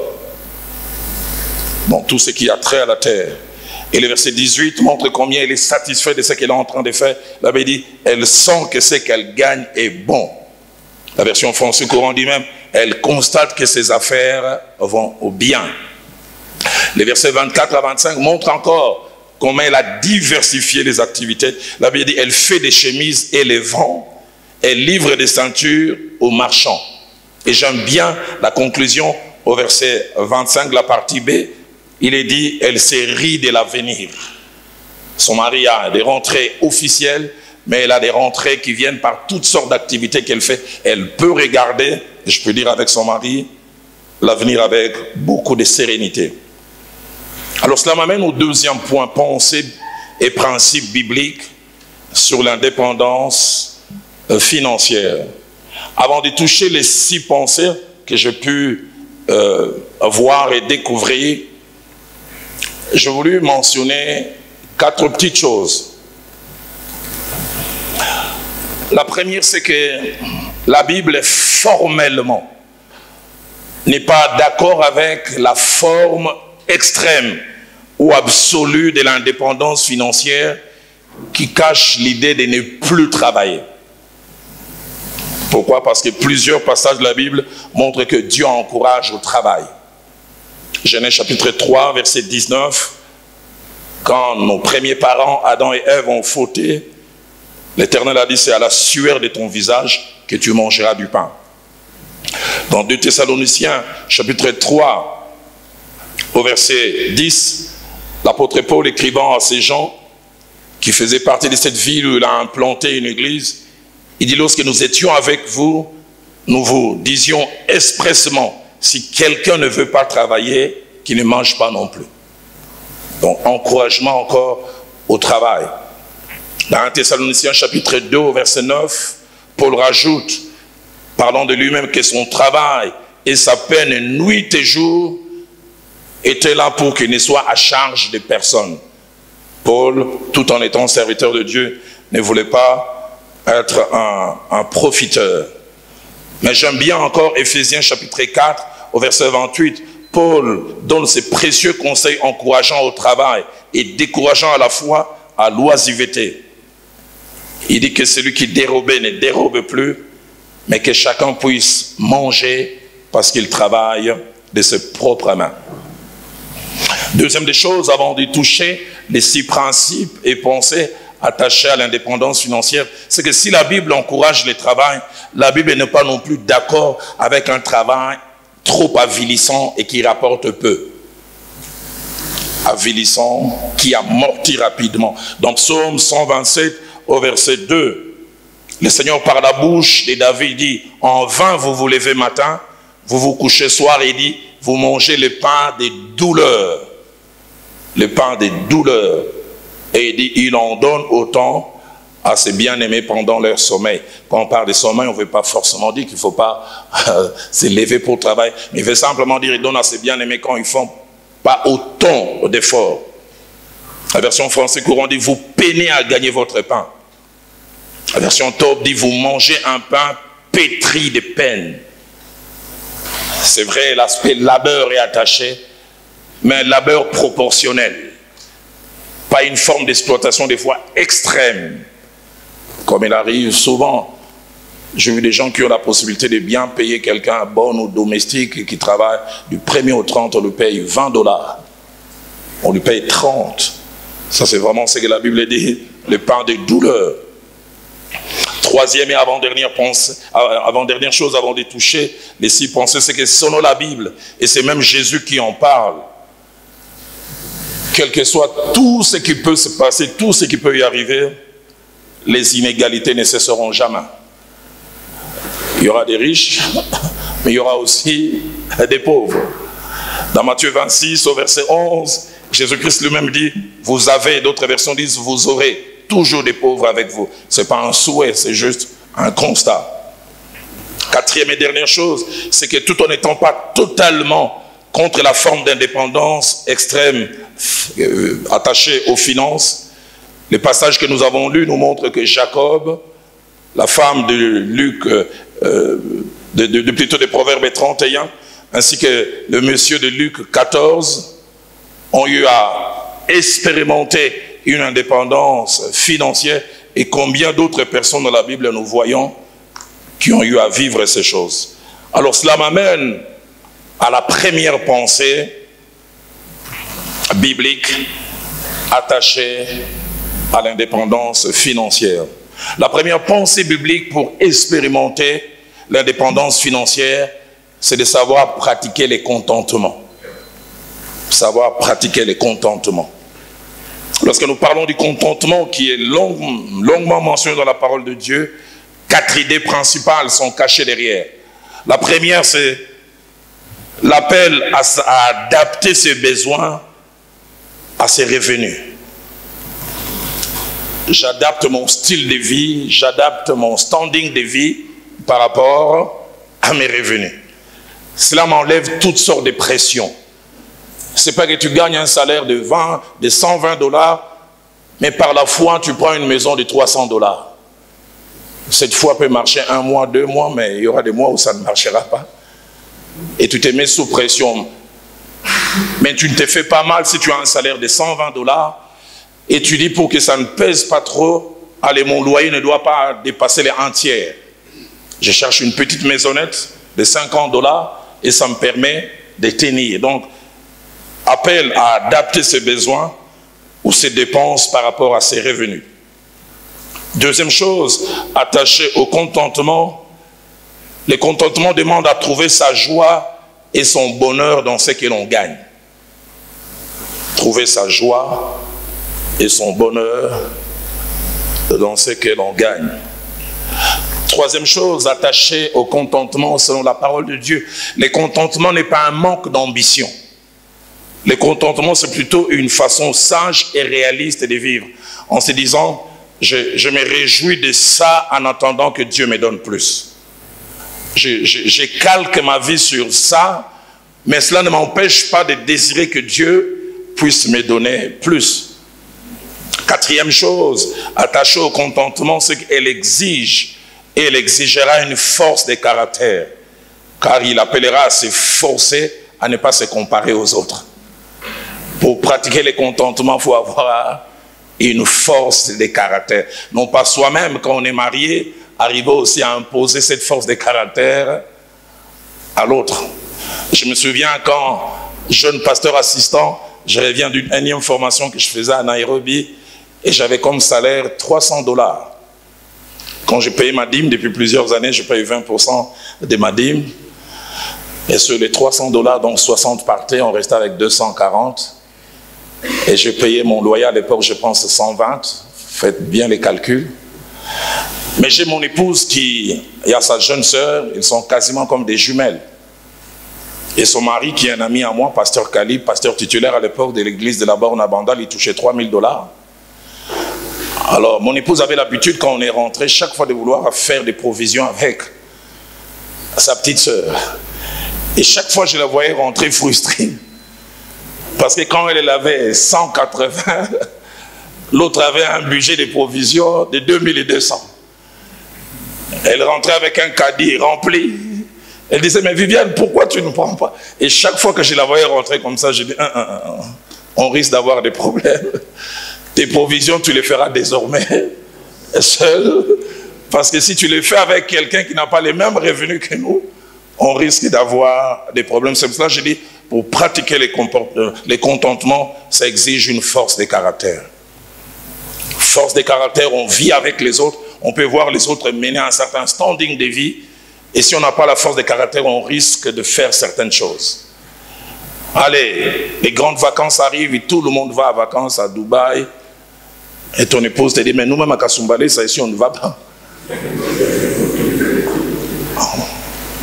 dans tout ce qui a trait à la terre. Et le verset 18 montre combien elle est satisfaite de ce qu'elle est en train de faire. La Bible dit, elle sent que ce qu'elle gagne est bon. La version française courant dit même, elle constate que ses affaires vont au bien. Les versets 24 à 25 montrent encore comment elle a diversifié les activités. La Bible dit, elle fait des chemises et les vend. Elle livre des ceintures aux marchands. Et j'aime bien la conclusion au verset 25, la partie B. Il est dit, elle s'est rie de l'avenir. Son mari a des rentrées officielles, mais elle a des rentrées qui viennent par toutes sortes d'activités qu'elle fait. Elle peut regarder, je peux dire avec son mari, l'avenir avec beaucoup de sérénité. Alors cela m'amène au deuxième point, pensée et principe biblique sur l'indépendance financière. Avant de toucher les 6 pensées que j'ai pu voir et découvrir, j'ai voulu mentionner 4 petites choses. La première, c'est que la Bible formellement n'est pas d'accord avec la forme extrême ou absolue de l'indépendance financière qui cache l'idée de ne plus travailler. Pourquoi? Parce que plusieurs passages de la Bible montrent que Dieu encourage au travail. Genèse chapitre 3, verset 19. Quand nos premiers parents, Adam et Ève, ont fauté, l'Éternel a dit, c'est à la sueur de ton visage que tu mangeras du pain. Dans 2 Thessaloniciens, chapitre 3, au verset 10, l'apôtre Paul écrivant à ces gens qui faisaient partie de cette ville où il a implanté une église, il dit, lorsque nous étions avec vous, nous vous disions expressément, si quelqu'un ne veut pas travailler, qu'il ne mange pas non plus. Donc, encouragement encore au travail. Dans 1 Thessaloniciens chapitre 2, au verset 9, Paul rajoute, parlant de lui-même, que son travail et sa peine nuit et jour étaient là pour qu'il ne soit à charge de personne. Paul, tout en étant serviteur de Dieu, ne voulait pas être un profiteur. Mais j'aime bien encore Éphésiens chapitre 4, au verset 28, Paul donne ses précieux conseils encourageant au travail et décourageant à la fois à l'oisiveté. Il dit que celui qui dérobait ne dérobe plus, mais que chacun puisse manger parce qu'il travaille de ses propres mains. Deuxième des choses, avant de toucher les 6 principes et pensées attachés à l'indépendance financière, c'est que si la Bible encourage le travail, la Bible n'est pas non plus d'accord avec un travail trop avilissant et qui rapporte peu. Avilissant, qui amortit rapidement. Dans Psaume 127, au verset 2, le Seigneur par la bouche de David dit, en vain vous vous levez matin, vous vous couchez soir, et dit, vous mangez le pain des douleurs. Le pain des douleurs. Et il dit, il en donne autant à ses bien-aimés pendant leur sommeil. Quand on parle de sommeil, on ne veut pas forcément dire qu'il ne faut pas se lever pour travailler. Mais il veut simplement dire, il donne à ses bien-aimés quand ils ne font pas autant d'efforts. La version française courant dit, vous peinez à gagner votre pain. La version Top dit, vous mangez un pain pétri de peine. C'est vrai, l'aspect labeur est attaché, mais un labeur proportionnel. Pas une forme d'exploitation des fois extrême. Comme il arrive souvent, j'ai vu des gens qui ont la possibilité de bien payer quelqu'un, bon ou domestique, qui travaille du 1er au 30, on lui paye $20. On lui paye 30. Ça, c'est vraiment ce que la Bible dit, le pain de douleur. Troisième et avant-dernière chose, avant de toucher les 6 pensées, c'est que selon la Bible, et c'est même Jésus qui en parle, quel que soit tout ce qui peut se passer, tout ce qui peut y arriver, les inégalités ne cesseront jamais. Il y aura des riches, mais il y aura aussi des pauvres. Dans Matthieu 26, au verset 11, Jésus-Christ lui-même dit, vous avez, d'autres versions disent, vous aurez toujours des pauvres avec vous. Ce n'est pas un souhait, c'est juste un constat. Quatrième et dernière chose, c'est que tout en n'étant pas totalement contre la forme d'indépendance extrême attachée aux finances, les passages que nous avons lus nous montrent que Jacob, la femme de Luc, plutôt des Proverbes 31, ainsi que le monsieur de Luc 14, ont eu à expérimenter une indépendance financière, et combien d'autres personnes dans la Bible nous voyons qui ont eu à vivre ces choses. Alors cela m'amène à la première pensée biblique attachée à l'indépendance financière. La première pensée biblique pour expérimenter l'indépendance financière, c'est de savoir pratiquer les contentements. Savoir pratiquer les contentements. Lorsque nous parlons du contentement qui est longuement mentionné dans la parole de Dieu, 4 idées principales sont cachées derrière. La première, c'est l'appel à adapter ses besoins à ses revenus. J'adapte mon style de vie, j'adapte mon standing de vie par rapport à mes revenus. Cela m'enlève toutes sortes de pressions. C'est pas que tu gagnes un salaire de 120 $, mais par la foi, tu prends une maison de 300 $. Cette foi peut marcher 1 mois, 2 mois, mais il y aura des mois où ça ne marchera pas. Et tu te mets sous pression. Mais tu ne te fais pas mal si tu as un salaire de 120 $, et tu dis pour que ça ne pèse pas trop, allez, mon loyer ne doit pas dépasser les 1 tiers. Je cherche une petite maisonnette de 50 $, et ça me permet de tenir. Donc, appelle à adapter ses besoins ou ses dépenses par rapport à ses revenus. Deuxième chose, attaché au contentement, le contentement demande à trouver sa joie et son bonheur dans ce que l'on gagne. Trouver sa joie et son bonheur dans ce que l'on gagne. Troisième chose, attaché au contentement selon la parole de Dieu. Le contentement n'est pas un manque d'ambition. Le contentement, c'est plutôt une façon sage et réaliste de vivre. En se disant, je me réjouis de ça en attendant que Dieu me donne plus. Je calque ma vie sur ça, mais cela ne m'empêche pas de désirer que Dieu puisse me donner plus. Quatrième chose, attachée au contentement, c'est qu'elle exige, et elle exigera une force de caractère, car il appellera à s'efforcer à ne pas se comparer aux autres. Pour pratiquer le contentement, il faut avoir une force de caractère. Non pas soi-même, quand on est marié, arriver aussi à imposer cette force de caractère à l'autre. Je me souviens quand, jeune pasteur assistant, je reviens d'une énième formation que je faisais à Nairobi et j'avais comme salaire $300. Quand j'ai payé ma dîme, depuis plusieurs années, je paye 20% de ma dîme. Et sur les $300, donc 60 partaient, on restait avec 240. Et j'ai payé mon loyer à l'époque, je pense 120. Faites bien les calculs. Mais j'ai mon épouse qui a sa jeune sœur, ils sont quasiment comme des jumelles. Et son mari, qui est un ami à moi, pasteur Kali, pasteur titulaire à l'époque de l'église de la Borne à Bandal, il touchait $3000. Alors, mon épouse avait l'habitude, quand on est rentré, chaque fois de vouloir faire des provisions avec sa petite sœur. Et chaque fois, je la voyais rentrer frustrée. Parce que quand elle avait 180, l'autre avait un budget de provisions de 2200. Elle rentrait avec un caddie rempli. Elle disait, mais Viviane, pourquoi tu ne prends pas? Et chaque fois que je la voyais rentrer comme ça, je dis, on risque d'avoir des problèmes. Tes provisions, tu les feras désormais seul. Parce que si tu les fais avec quelqu'un qui n'a pas les mêmes revenus que nous, on risque d'avoir des problèmes. C'est pour cela que je dis, pour pratiquer les contentements, ça exige une force de caractère. Force de caractère, on vit avec les autres. On peut voir les autres mener un certain standing de vie. Et si on n'a pas la force de caractère, on risque de faire certaines choses. Allez, les grandes vacances arrivent et tout le monde va à vacances à Dubaï. Et ton épouse te dit, mais nous-mêmes à Kasumbalé, ça ici, on ne va pas.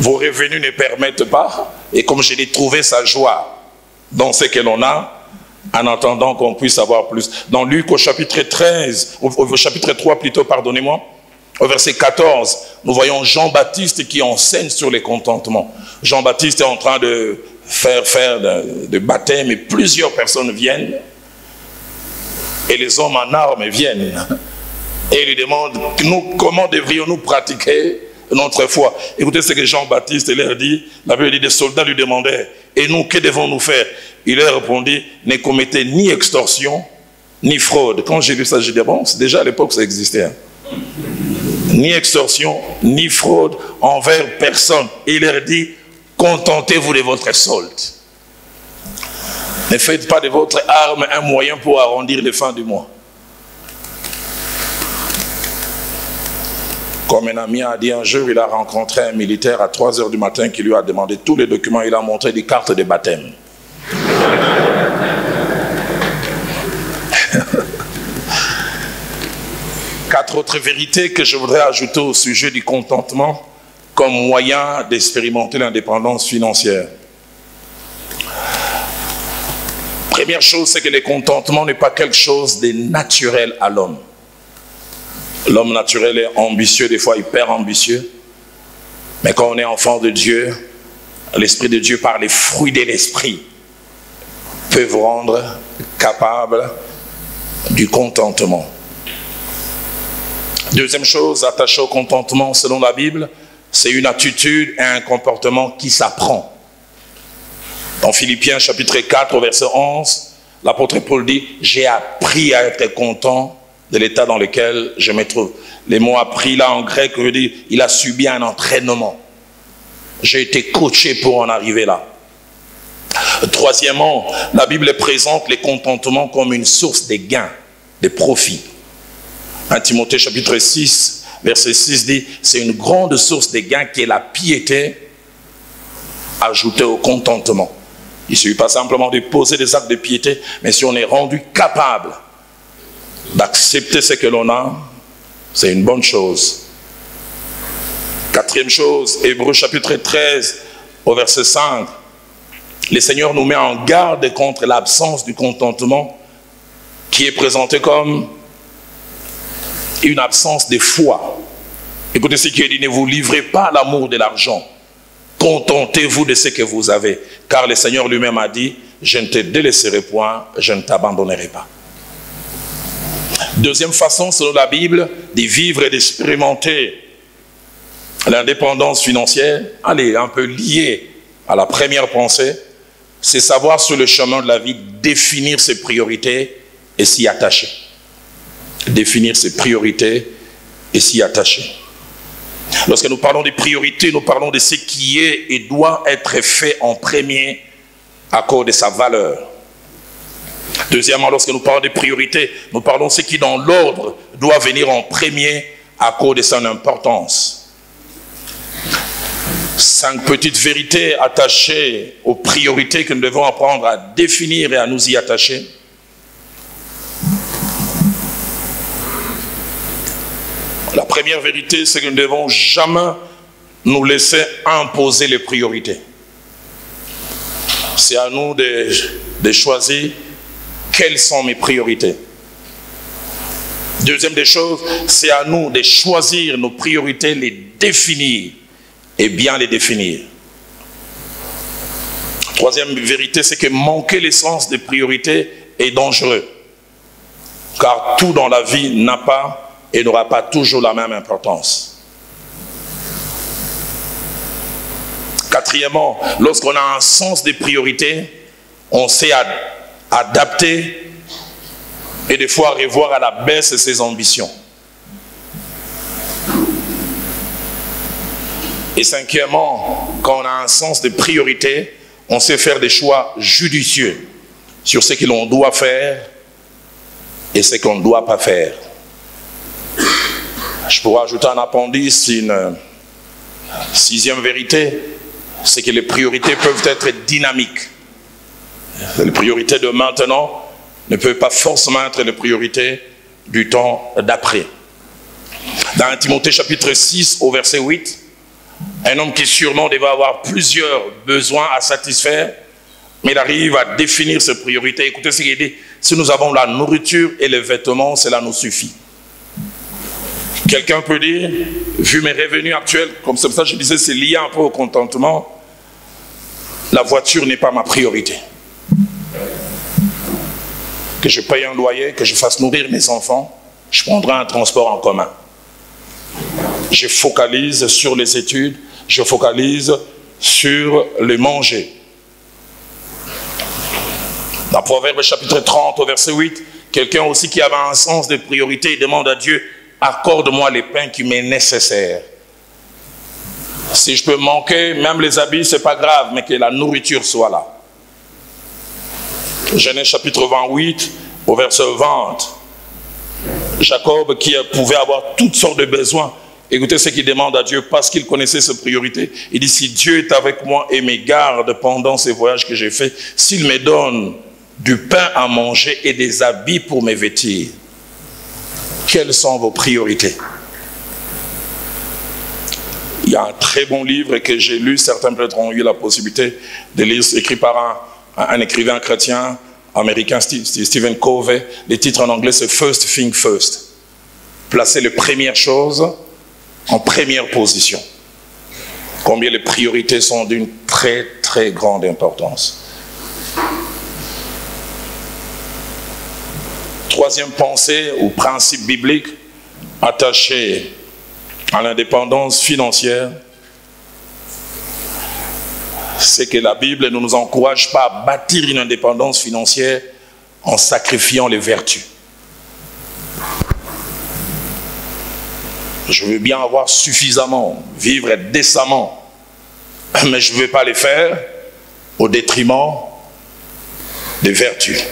Vos revenus ne permettent pas. Et comme je l'ai trouvé sa joie dans ce que l'on a, en attendant qu'on puisse avoir plus. Dans Luc au chapitre 13, au chapitre 3 plutôt, pardonnez-moi, au verset 14, nous voyons Jean-Baptiste qui enseigne sur les contentements. Jean-Baptiste est en train de faire de baptême et plusieurs personnes viennent. Et les hommes en armes viennent. Et ils lui demandent, comment devrions-nous pratiquer notre foi? Écoutez ce que Jean-Baptiste leur dit. La Bible dit, des soldats lui demandaient, et nous, que devons-nous faire? Il leur répondit, ne commettez ni extorsion, ni fraude. Quand j'ai lu ça, j'ai dit, bon, déjà à l'époque ça existait. Hein. Ni extorsion, ni fraude envers personne. Et il leur dit, contentez-vous de votre solde. Ne faites pas de votre arme un moyen pour arrondir les fins du mois. Comme un ami a dit un jour, il a rencontré un militaire à 3 h du matin qui lui a demandé tous les documents. Il a montré des cartes de baptême. Quatre autres vérités que je voudrais ajouter au sujet du contentement comme moyen d'expérimenter l'indépendance financière. Première chose, c'est que le contentement n'est pas quelque chose de naturel à l'homme. L'homme naturel est ambitieux, des fois hyper ambitieux. Mais quand on est enfant de Dieu, l'Esprit de Dieu, par les fruits de l'Esprit, peut vous rendre capable du contentement. Deuxième chose, attachée au contentement selon la Bible, c'est une attitude et un comportement qui s'apprend. Dans Philippiens chapitre 4, au verset 11, l'apôtre Paul dit « J'ai appris à être content de l'état dans lequel je me trouve. » Les mots appris là en grec, veut dire il a subi un entraînement. J'ai été coaché pour en arriver là. Troisièmement, la Bible présente les contentements comme une source de gains, de profit. 1 Timothée chapitre 6, verset 6 dit, c'est une grande source de gains qui est la piété ajoutée au contentement. Il ne suffit pas simplement de poser des actes de piété, mais si on est rendu capable d'accepter ce que l'on a, c'est une bonne chose. Quatrième chose, Hébreux chapitre 13, au verset 5, le Seigneur nous met en garde contre l'absence du contentement qui est présenté comme une absence de foi. Écoutez ce qui est dit, ne vous livrez pas à l'amour de l'argent. Contentez-vous de ce que vous avez. Car le Seigneur lui-même a dit, je ne te délaisserai point, je ne t'abandonnerai pas. Deuxième façon, selon la Bible, de vivre et d'expérimenter l'indépendance financière, elle est un peu liée à la première pensée, c'est savoir sur le chemin de la vie définir ses priorités et s'y attacher. Définir ses priorités et s'y attacher. Lorsque nous parlons des priorités, nous parlons de ce qui est et doit être fait en premier à cause de sa valeur. Deuxièmement, lorsque nous parlons des priorités, nous parlons de ce qui dans l'ordre doit venir en premier à cause de son importance. 5 petites vérités attachées aux priorités que nous devons apprendre à définir et à nous y attacher. La première vérité, c'est que nous ne devons jamais nous laisser imposer les priorités. C'est à nous de choisir quelles sont mes priorités. Deuxième des choses, c'est à nous de choisir nos priorités, les définir et bien les définir. Troisième vérité, c'est que manquer l'essence des priorités est dangereux. Car tout dans la vie n'a pas et n'aura pas toujours la même importance. Quatrièmement, lorsqu'on a un sens des priorités, on sait adapter et des fois revoir à la baisse ses ambitions. Et cinquièmement, quand on a un sens de priorité, on sait faire des choix judicieux sur ce que l'on doit faire et ce qu'on ne doit pas faire. Je pourrais ajouter un appendice, une sixième vérité, c'est que les priorités peuvent être dynamiques. Les priorités de maintenant ne peuvent pas forcément être les priorités du temps d'après. Dans 1 Timothée chapitre 6 au verset 8, un homme qui sûrement devait avoir plusieurs besoins à satisfaire, mais il arrive à définir ses priorités. Écoutez ce qu'il dit, si nous avons la nourriture et les vêtements, cela nous suffit. Quelqu'un peut dire, vu mes revenus actuels, comme ça je disais, c'est lié un peu au contentement, la voiture n'est pas ma priorité. Que je paye un loyer, que je fasse nourrir mes enfants, je prendrai un transport en commun. Je focalise sur les études, je focalise sur le manger. Dans Proverbe chapitre 30 au verset 8, quelqu'un aussi qui avait un sens de priorité, il demande à Dieu, accorde-moi les pains qui m'est nécessaire. Si je peux manquer, même les habits, c'est pas grave, mais que la nourriture soit là. Genèse chapitre 28, au verset 20. Jacob, qui pouvait avoir toutes sortes de besoins, écoutez ce qu'il demande à Dieu, parce qu'il connaissait ses priorités. Il dit, si Dieu est avec moi et me garde pendant ces voyages que j'ai faits, s'il me donne du pain à manger et des habits pour me vêtir, quelles sont vos priorités? Il y a un très bon livre que j'ai lu, certains peut-être ont eu la possibilité de lire, écrit par un écrivain chrétien américain, Stephen Covey. Le titre en anglais c'est First Thing First. Placer les premières choses en première position. Combien les priorités sont d'une très très grande importance. Troisième pensée ou principe biblique attaché à l'indépendance financière, c'est que la Bible ne nous encourage pas à bâtir une indépendance financière en sacrifiant les vertus. Je veux bien avoir suffisamment, vivre décemment, mais je ne veux pas les faire au détriment des vertus.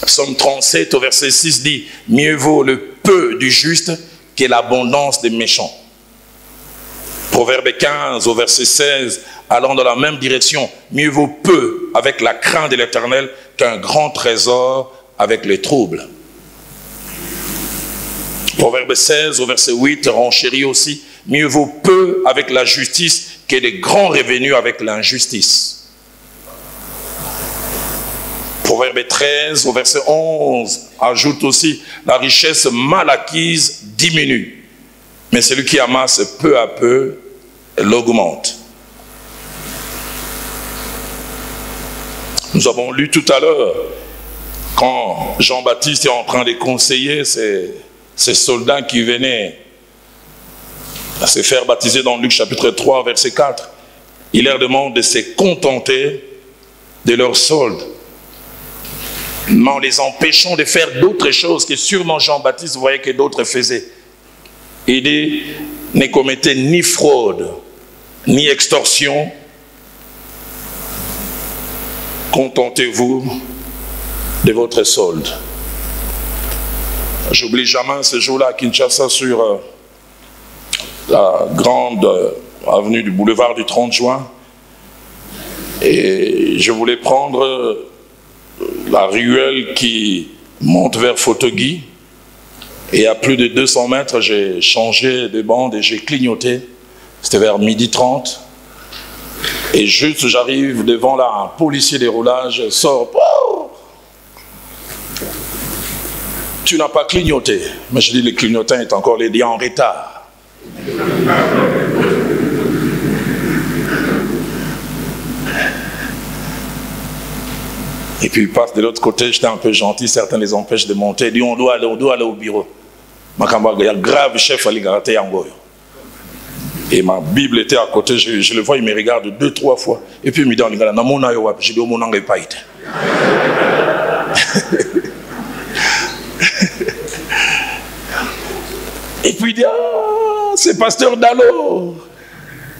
Psaume 37 au verset 6 dit, mieux vaut le peu du juste que l'abondance des méchants. Proverbe 15 au verset 16, allant dans la même direction, mieux vaut peu avec la crainte de l'Éternel qu'un grand trésor avec les troubles. Proverbe 16 au verset 8 renchérit aussi, mieux vaut peu avec la justice que de grands revenus avec l'injustice. Proverbe 13 au verset 11 ajoute aussi, la richesse mal acquise diminue, mais celui qui amasse peu à peu l'augmente. Nous avons lu tout à l'heure, quand Jean-Baptiste est en train de conseiller ces soldats qui venaient à se faire baptiser dans Luc chapitre 3, verset 4, il leur demande de se contenter de leur solde, mais en les empêchant de faire d'autres choses que sûrement Jean-Baptiste voyait que d'autres faisaient. Il dit, ne commettez ni fraude, ni extorsion, contentez-vous de votre solde. J'oublie jamais ce jour-là à Kinshasa sur la grande avenue du boulevard du 30 juin. Et je voulais prendre la ruelle qui monte vers Fotogui. Et à plus de 200 mètres, j'ai changé de bande et j'ai clignoté. C'était vers 12h30. Et juste, j'arrive devant là, un policier des roulages sort. Oh, tu n'as pas clignoté. Mais je dis, le clignotant est encore les liens en retard. Et puis il passe de l'autre côté, j'étais un peu gentil, certains les empêchent de monter. Il dit, on doit aller au bureau. Il y a grave chef à l'égalité Yangoyo. Et ma Bible était à côté, je le vois, il me regarde 2-3 fois. Et puis il me dit, j'ai dit, mon angle pas été. Et puis il dit, ah, c'est pasteur Dalo.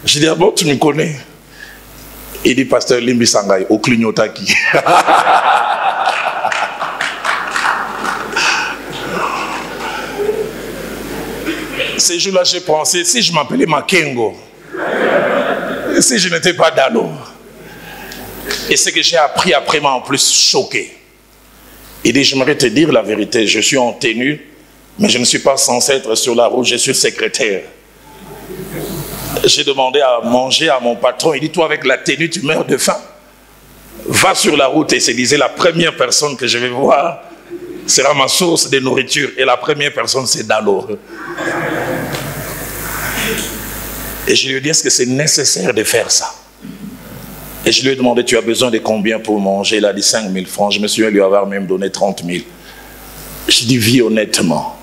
Je dis, ah bon, tu me connais? Il dit, pasteur Limbi Sangai, au clignotaki. Ces jours-là, j'ai pensé, si je m'appelais Makengo, si je n'étais pas Dalo. Et ce que j'ai appris après m'a en plus choqué. Il dit, j'aimerais te dire la vérité, je suis en tenue, mais je ne suis pas censé être sur la route, je suis secrétaire. J'ai demandé à manger à mon patron, il dit, toi avec la tenue, tu meurs de faim. Va sur la route, et se disait, la première personne que je vais voir sera ma source de nourriture. Et la première personne, c'est Dalo. Et je lui ai dit, est-ce que c'est nécessaire de faire ça? Et je lui ai demandé, tu as besoin de combien pour manger? Il a dit 5 000 francs. Je me suis lui avoir même donné 30 000. Je dis, vis honnêtement.